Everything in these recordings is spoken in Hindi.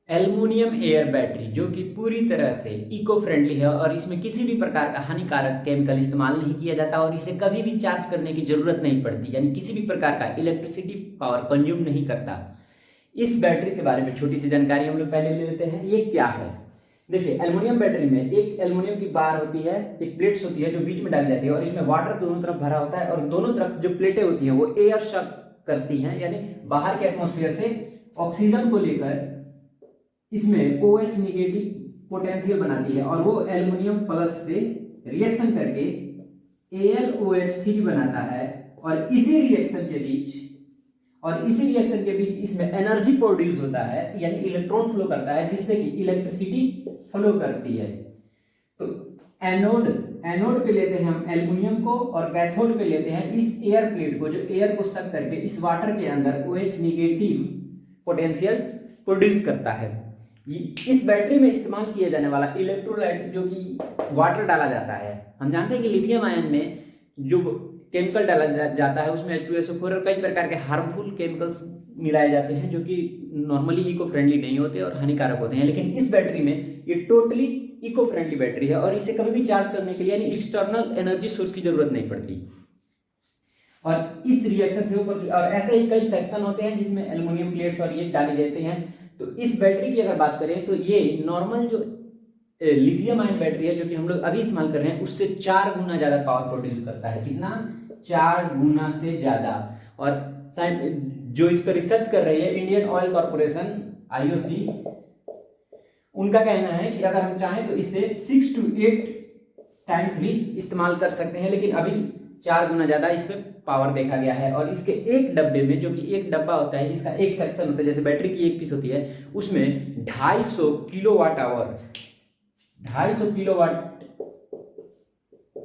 एल्युमिनियम एयर बैटरी जो कि पूरी तरह से इको फ्रेंडली है और इसमें किसी भी प्रकार का हानिकारक केमिकल इस्तेमाल नहीं किया जाता और इसे कभी भी चार्ज करने की जरूरत नहीं पड़ती, यानी किसी भी प्रकार का इलेक्ट्रिसिटी पावर कंज्यूम नहीं करता। इस बैटरी के बारे में छोटी सी जानकारी हम लोग पहले ले लेते हैं। ये क्या है? देखिए, एल्युमिनियम बैटरी में एक एल्युमिनियम की बार होती है, एक प्लेट्स होती है जो बीच में डाली जाती है और इसमें वाटर दोनों तरफ भरा होता है और दोनों तरफ जो प्लेटें होती हैं वो एयर शॉक करती हैं, यानी बाहर के एटमॉस्फेयर से ऑक्सीजन को लेकर इसमें OH निगेटिव पोटेंशियल बनाती है और वो एल्युमिनियम प्लस से रिएक्शन करके AlOH3 बनाता है और इसी रिएक्शन के बीच इसमें एनर्जी प्रोड्यूस होता है, यानी इलेक्ट्रॉन फ्लो करता है जिससे कि इलेक्ट्रिसिटी फ्लो करती है। तो एनोड पे लेते हैं हम एल्युमिनियम को और कैथोड पे लेते हैं इस एयर प्लेट को, जो एयर को सक करके इस वाटर के अंदर OH निगेटिव पोटेंशियल प्रोड्यूस करता है। इस बैटरी में इस्तेमाल किया जाने वाला इलेक्ट्रोलाइट जो कि वाटर डाला जाता है, हम जानते हैं कि लिथियम आयन में जो केमिकल डाला जाता है उसमें H2SO4 और कई प्रकार के हार्मफुल केमिकल्स मिलाए जाते हैं जो कि नॉर्मली इको फ्रेंडली नहीं होते और हानिकारक होते हैं, लेकिन इस बैटरी में ये टोटली इको फ्रेंडली बैटरी है और इसे कभी भी चार्ज करने के लिए यानी एक्सटर्नल एनर्जी सोर्स की जरूरत नहीं पड़ती। और इस रिएक्शन से ऊपर और ऐसे ही कई सेक्शन होते हैं जिसमें एल्युमिनियम प्लेट्स और ये डाले जाते हैं। तो इस बैटरी की अगर बात करें तो ये नॉर्मल जो लिथियम आयन बैटरी है जो कि हम लोग अभी इस्तेमाल कर रहे हैं उससे 4 गुना ज्यादा पावर प्रोड्यूस करता है। कितना? 4 गुना से ज्यादा। और जो इस पर रिसर्च कर रही है इंडियन ऑयल कॉर्पोरेशन IOC, उनका कहना है कि अगर हम चाहें तो इसे 6 to 8 टाइम्स भी इस्तेमाल कर सकते हैं, लेकिन अभी 4 गुना ज्यादा इसमें पावर देखा गया है। और इसके एक डब्बे में, जो कि एक डब्बा होता है, इसका एक सेक्शन होता है, जैसे बैटरी की एक पीस होती है, उसमें 250 किलोवाट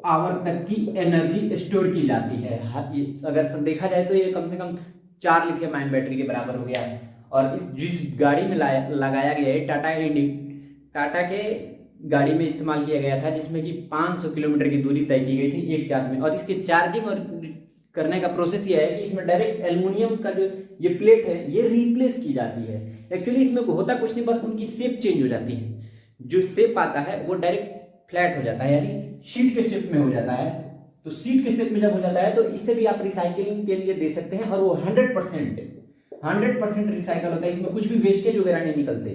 आवर तक की एनर्जी स्टोर की जाती है। अगर देखा जाए तो ये कम से कम 4 लिथियम आयन बैटरी के बराबर हो गया है। और जिस गाड़ी में लगाया गया है, टाटा के गाड़ी में इस्तेमाल किया गया था, जिसमें कि 500 किलोमीटर की दूरी तय की गई थी एक चार्ज में। और इसके चार्जिंग और करने का प्रोसेस ये है कि इसमें डायरेक्ट एल्युमिनियम का जो ये प्लेट है ये रिप्लेस की जाती है। एक्चुअली इसमें होता कुछ नहीं, बस उनकी शेप चेंज हो जाती है। जो शेप आता है वो डायरेक्ट फ्लैट हो जाता है, यानी शीट के शेप में हो जाता है। तो शीट के शेप में जब हो जाता है तो इसे भी आप रिसाइकलिंग के लिए दे सकते हैं और वो 100% रिसाइकल होता है, इसमें कुछ भी वेस्टेज वगैरह नहीं निकलते।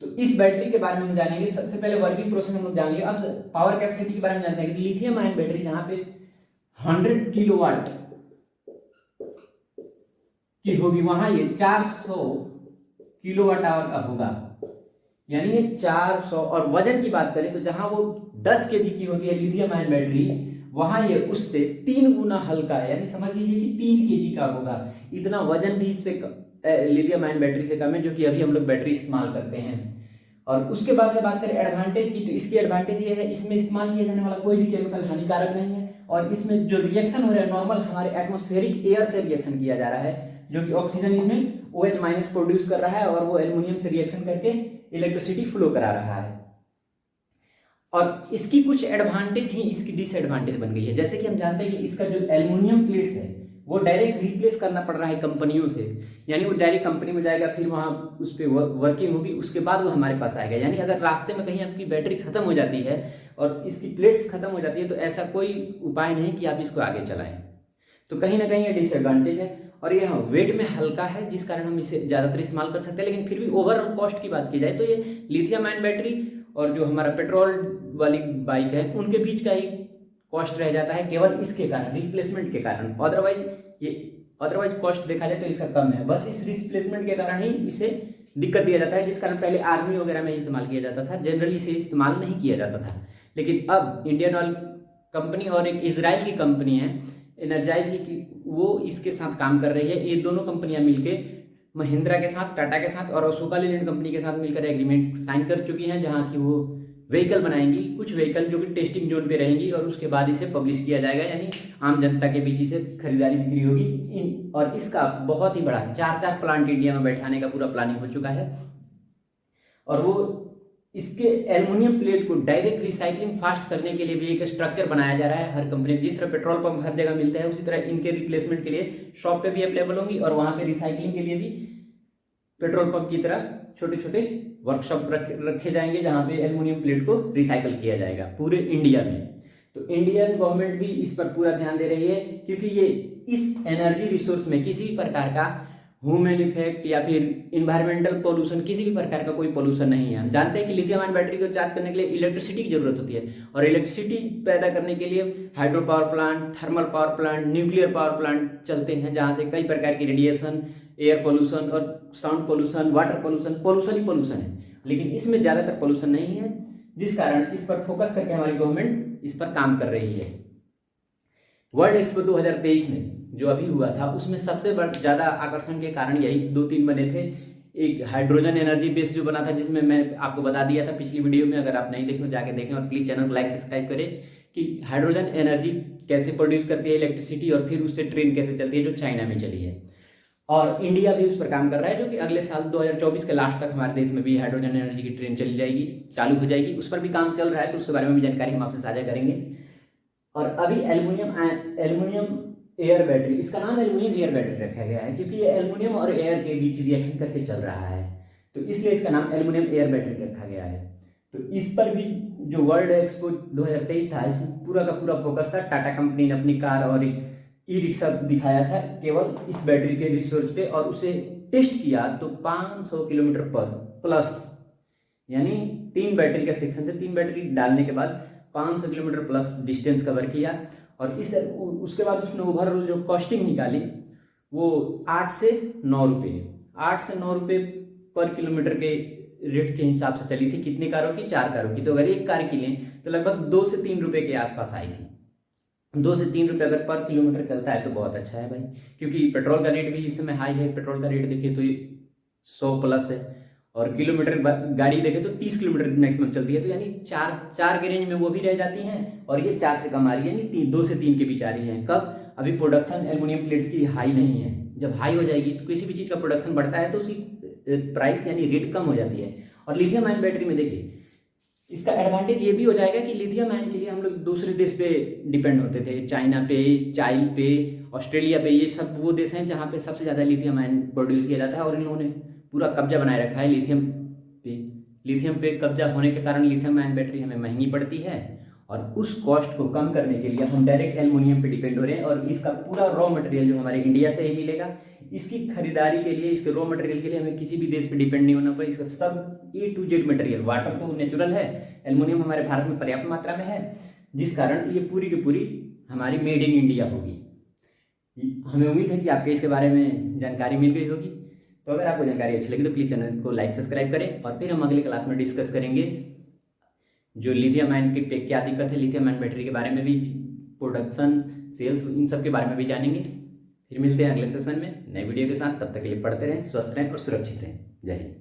तो इस बैटरी के बारे में हम जानेंगे। सबसे पहले वर्किंग प्रोसेस हम लोग जानेंगे। अब पावर कैपेसिटी के बारे में जानते हैं कि लिथियम आयन बैटरी जहां पे 100 किलोवाट की होगी वहां ये 400 किलोवाट आवर का होगा, यानी ये 400। और वजन की बात करें तो जहां वो 10 केजी की होती है लिथियम आयन बैटरी, वहां ये उससे 3 गुना हल्का है, यानी समझ लीजिए कि 3 केजी का होगा। इतना वजन भी इससे लिथियम आयन बैटरी से कम है, जो कि अभी हम लोग बैटरी इस्तेमाल करते हैं। और उसके बाद से बात करें एडवांटेज की, तो इसकी एडवांटेज ये है इसमें इस्तेमाल किया जाने वाला कोई भी केमिकल हानिकारक नहीं है और इसमें जो रिएक्शन हो रहा है नॉर्मल हमारे एटमॉस्फेरिक एयर से रिएक्शन किया जा रहा है, जो कि ऑक्सीजन इसमें OH- प्रोड्यूस कर रहा है और वो एल्युमिनियम से रिएक्शन करके इलेक्ट्रिसिटी फ्लो करा रहा है। और इसकी कुछ एडवांटेज ही इसकी डिसएडवांटेज बन गई है। जैसे कि हम जानते हैं कि इसका जो एल्युमिनियम प्लेट्स है वो डायरेक्ट रिप्लेस करना पड़ रहा है कंपनियों से, यानी वो डायरेक्ट कंपनी में जाएगा, फिर वहाँ उस पर वर्किंग होगी, उसके बाद वो हमारे पास आएगा। यानी अगर रास्ते में कहीं आपकी बैटरी खत्म हो जाती है और इसकी प्लेट्स खत्म हो जाती है तो ऐसा कोई उपाय नहीं कि आप इसको आगे चलाएं। तो कहीं ना कहीं ये डिसएडवांटेज है। और ये हाँ वेट में हल्का है जिस कारण हम इसे ज़्यादातर इस्तेमाल कर सकते हैं, लेकिन फिर भी ओवरऑल कॉस्ट की बात की जाए तो ये लिथियम आयन बैटरी और जो हमारा पेट्रोल वाली बाइक है उनके बीच का ही कॉस्ट रह जाता है, केवल इसके कारण, रिप्लेसमेंट के कारण। अदरवाइज कॉस्ट देखा जाए तो इसका कम है, बस इस रिप्लेसमेंट के कारण ही इसे दिक्कत दिया जाता है, जिस कारण पहले आर्मी वगैरह में इस्तेमाल किया जाता था, जनरली इसे इस्तेमाल नहीं किया जाता था। लेकिन अब इंडियन ऑयल कंपनी और एक इजराइल की कंपनी है एनर्जाइज की, वो इसके साथ काम कर रही है। ये दोनों कंपनियां मिलके महिंद्रा के साथ, टाटा के साथ और अशोका लीलैंड कंपनी के साथ मिलकर एग्रीमेंट साइन कर चुकी हैं, जहां की वो व्हीकल बनाएंगी, कुछ व्हीकल जो कि टेस्टिंग जोन पे रहेंगी और उसके बाद इसे पब्लिश किया जाएगा, यानी आम जनता के बीच इसे खरीदारी बिक्री होगी। और इसका बहुत ही बड़ा 4 प्लांट इंडिया में बैठाने का पूरा प्लानिंग हो चुका है। और वो इसके एल्युमिनियम प्लेट को डायरेक्ट रिसाइकलिंग फास्ट करने के लिए भी एक स्ट्रक्चर बनाया जा रहा है हर कंपनी। जिस तरह पेट्रोल पंप हर जगह मिलता है उसी तरह इनके रिप्लेसमेंट के लिए शॉप पे भी अवेलेबल होंगी और वहां पे रिसाइकलिंग के लिए भी पेट्रोल पंप की तरह छोटे छोटे वर्कशॉप रखे जाएंगे जहां पे एल्युमिनियम प्लेट को रिसाइकल किया जाएगा पूरे इंडिया में। तो इंडियन गवर्नमेंट भी इस पर पूरा ध्यान दे रही है, क्योंकि ये इस एनर्जी रिसोर्स में किसी भी प्रकार का ह्यूमन इफेक्ट या फिर इन्वायरमेंटल पोल्यूशन, किसी भी प्रकार का कोई पोल्यूशन नहीं है। हम जानते हैं कि लिथियम आयन बैटरी को चार्ज करने के लिए इलेक्ट्रिसिटी की जरूरत होती है, और इलेक्ट्रिसिटी पैदा करने के लिए hydro power plant, thermal power plant, nuclear power plant चलते हैं, जहाँ से कई प्रकार की रेडिएशन, एयर पोल्यूशन और साउंड पोल्यूशन, वाटर पोल्यूशन ही पोल्यूशन है। लेकिन इसमें ज़्यादातर पोल्यूशन नहीं है, जिस कारण इस पर फोकस करके हमारी गवर्नमेंट इस पर काम कर रही है। वर्ल्ड एक्सपो 2023 में जो अभी हुआ था, उसमें सबसे ज़्यादा आकर्षण के कारण यही 2-3 बने थे। एक हाइड्रोजन एनर्जी बेस जो बना था, जिसमें मैं आपको बता दिया था पिछली वीडियो में, अगर आप नहीं देखें जाके देखें, और प्लीज़ चैनल को लाइक सब्सक्राइब करें कि हाइड्रोजन एनर्जी कैसे प्रोड्यूस करती है इलेक्ट्रिसिटी, और फिर उससे ट्रेन कैसे चलती है जो चाइना में चली है। और इंडिया भी उस पर काम कर रहा है, जो कि अगले साल 2024 के लास्ट तक हमारे देश में भी हाइड्रोजन एनर्जी की ट्रेन चली जाएगी, चालू हो जाएगी। उस पर भी काम चल रहा है, तो उसके बारे में भी जानकारी हम आपसे साझा करेंगे। और अभी एल्युमिनियम एयर बैटरी, इसका नाम एल्युमिनियम एयर बैटरी रखा गया है, क्योंकि ये एल्युमिनियम और एयर के बीच रिएक्शन करके चल रहा है, तो इसलिए इसका नाम एल्युमिनियम एयर बैटरी रखा गया है। तो इस पर भी जो वर्ल्ड एक्सपो 2023 था, इसमें पूरा का पूरा फोकस था। टाटा कंपनी ने अपनी कार और एक ई रिक्शा दिखाया था केवल इस बैटरी के रिसोर्स पे, और उसे टेस्ट किया तो 500 किलोमीटर पर प्लस, यानी 3 बैटरी का सेक्शन थे, 3 बैटरी डालने के बाद 500 किलोमीटर प्लस डिस्टेंस कवर किया। और उसके बाद उसने ओवरऑल जो कॉस्टिंग निकाली वो 8 से 9 रुपये 8 से 9 रुपये पर किलोमीटर के रेट के हिसाब से चली थी। कितनी कारों की? 4 कारों की। तो अगर एक कार की लें तो लगभग 2 से 3 रुपये के आसपास आई थी। 2 से 3 रुपये अगर पर किलोमीटर चलता है तो बहुत अच्छा है भाई, क्योंकि पेट्रोल का रेट भी इस समय हाई है। पेट्रोल का रेट देखिए तो 100 प्लस है, और किलोमीटर गाड़ी देखें तो 30 किलोमीटर मैक्सिमम चलती है, तो यानी 4 के रेंज में वो भी रह जाती हैं, और ये 4 से कम आ रही है, यानी 2 से 3 के बीच आ रही हैं। कब? अभी प्रोडक्शन एल्युमिनियम प्लेट्स की हाई नहीं है। जब हाई हो जाएगी तो किसी भी चीज़ का प्रोडक्शन बढ़ता है तो उसकी प्राइस यानी रेट कम हो जाती है। और लिथियम आयन बैटरी में देखिए इसका एडवांटेज ये भी हो जाएगा कि लिथियम आयन के लिए हम लोग दूसरे देश पे डिपेंड होते थे, चाइना पे, चाइल पे, ऑस्ट्रेलिया पे। ये सब वो देश हैं जहाँ पे सबसे ज़्यादा लिथियम आयन प्रोड्यूस किया जाता है, और इन्होंने पूरा कब्जा बनाए रखा है लिथियम पे। लिथियम पे कब्जा होने के कारण लिथियम आयन बैटरी हमें महंगी पड़ती है, और उस कॉस्ट को कम करने के लिए हम डायरेक्ट एल्युमिनियम पे डिपेंड हो रहे हैं। और इसका पूरा रॉ मटेरियल जो हमारे इंडिया से ही मिलेगा, इसकी खरीदारी के लिए, इसके रॉ मटेरियल के लिए हमें किसी भी देश पे डिपेंड नहीं होना पड़े। इसका सब A to Z material, water तो नेचुरल है, एल्युमिनियम हमारे भारत में पर्याप्त मात्रा में है, जिस कारण ये पूरी की पूरी हमारी मेड इन इंडिया होगी। हमें उम्मीद है कि आपको इसके बारे में जानकारी मिल गई होगी। तो अगर आपको जानकारी अच्छी लगी तो प्लीज़ चैनल को लाइक सब्सक्राइब करें, और फिर हम अगले क्लास में डिस्कस करेंगे जो लिथियम आयन की पे क्या दिक्कत है, लिथियम आयन बैटरी के बारे में भी, प्रोडक्शन, सेल्स, इन सब के बारे में भी जानेंगे। फिर मिलते हैं अगले सेशन में नए वीडियो के साथ। तब तक के लिए पढ़ते रहें, स्वस्थ रहें और सुरक्षित रहें। जय हिंद।